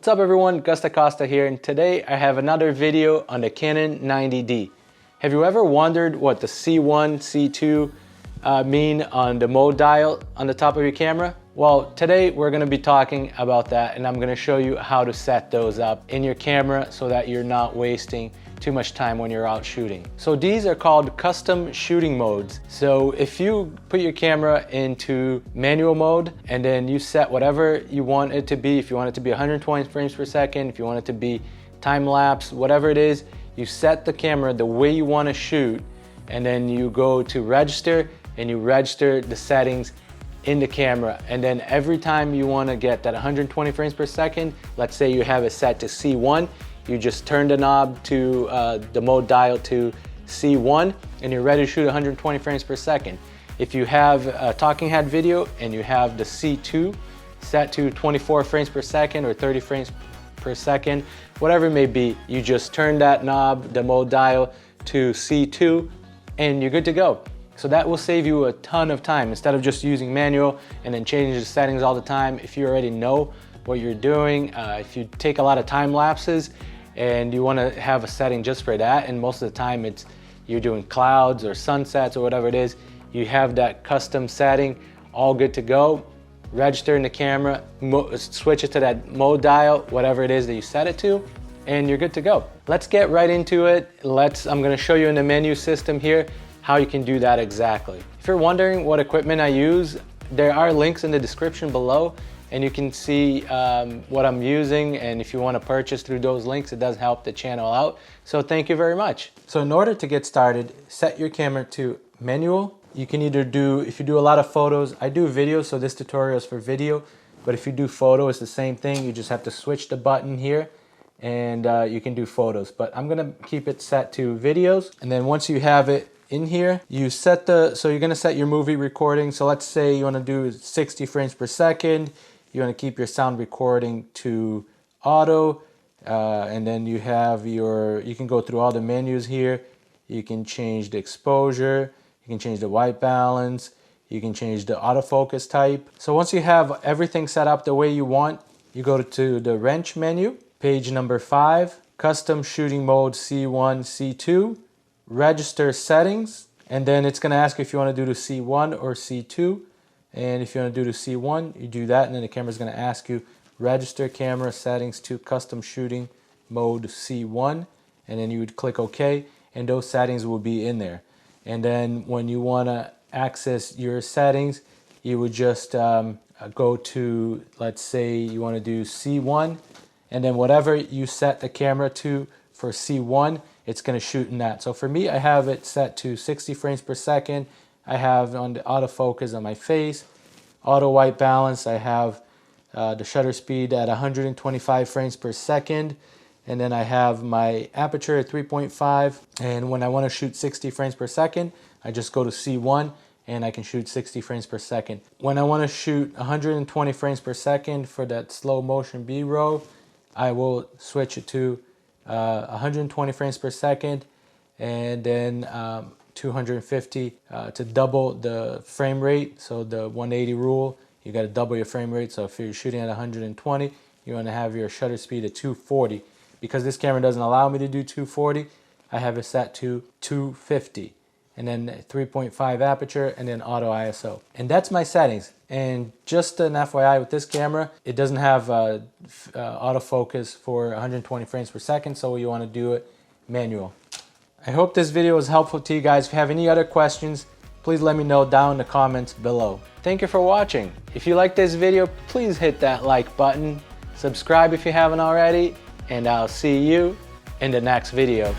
What's up everyone, DaCosta here, and today I have another video on the Canon 90D. Have you ever wondered what the C1, C2 mean on the mode dial on the top of your camera? Well, today we're going to be talking about that, and I'm going to show you how to set those up in your camera so that you're not wasting too much time when you're out shooting. So these are called custom shooting modes. So if you put your camera into manual mode and then you set whatever you want it to be, if you want it to be 120 frames per second, if you want it to be time lapse, whatever it is, you set the camera the way you want to shoot, and then you go to register and you register the settings in the camera. And then every time you want to get that 120 frames per second, let's say you have it set to C1, you just turn the knob to the mode dial to C1 and you're ready to shoot 120 frames per second. If you have a talking head video and you have the C2 set to 24 frames per second or 30 frames per second, whatever it may be, you just turn that knob, the mode dial, to C2 and you're good to go. So that will save you a ton of time instead of just using manual and then changing the settings all the time. If you already know what you're doing, if you take a lot of time lapses and you want to have a setting just for that, and most of the time you're doing clouds or sunsets or whatever it is, you have that custom setting all good to go. Register in the camera, switch it to that mode dial, whatever it is that you set it to, and you're good to go. Let's get right into it. I'm going to show you in the menu system here how you can do that exactly. If you're wondering what equipment I use, there are links in the description below and you can see what I'm using, and if you want to purchase through those links, it does help the channel out. So thank you very much. So in order to get started, set your camera to manual. You can either do, if you do a lot of photos, I do video, so this tutorial is for video, but if you do photo, it's the same thing. You just have to switch the button here and you can do photos, but I'm gonna keep it set to videos. And then once you have it in here, you set so you're gonna set your movie recording. So let's say you wanna do 60 frames per second. You wanna keep your sound recording to auto, and then you have you can go through all the menus here. You can change the exposure, you can change the white balance, you can change the autofocus type. So once you have everything set up the way you want, you go to the wrench menu, page number 5, custom shooting mode C1, C2, register settings, and then it's going to ask you if you want to do the C1 or C2, and if you want to do the C1, you do that, and then the camera is going to ask you register camera settings to custom shooting mode C1, and then you would click OK, and those settings will be in there. And then when you want to access your settings, you would just go to, let's say you want to do C1, and then whatever you set the camera to for C1, it's going to shoot in that. So for me, I have it set to 60 frames per second. I have on the autofocus on my face, auto white balance, I have the shutter speed at 125 frames per second, and then I have my aperture at 3.5, and when I want to shoot 60 frames per second, I just go to C1 and I can shoot 60 frames per second. When I want to shoot 120 frames per second for that slow motion B-roll, I will switch it to 120 frames per second, and then 250 to double the frame rate. So the 180 rule, you got to double your frame rate. So if you're shooting at 120, you want to have your shutter speed at 240. Because this camera doesn't allow me to do 240, I have it set to 250, and then 3.5 aperture, and then auto ISO. And that's my settings. And just an FYI with this camera, it doesn't have autofocus for 120 frames per second, so you want to do it manual. I hope this video was helpful to you guys. If you have any other questions, please let me know down in the comments below. Thank you for watching. If you like this video, please hit that like button, subscribe if you haven't already, and I'll see you in the next video.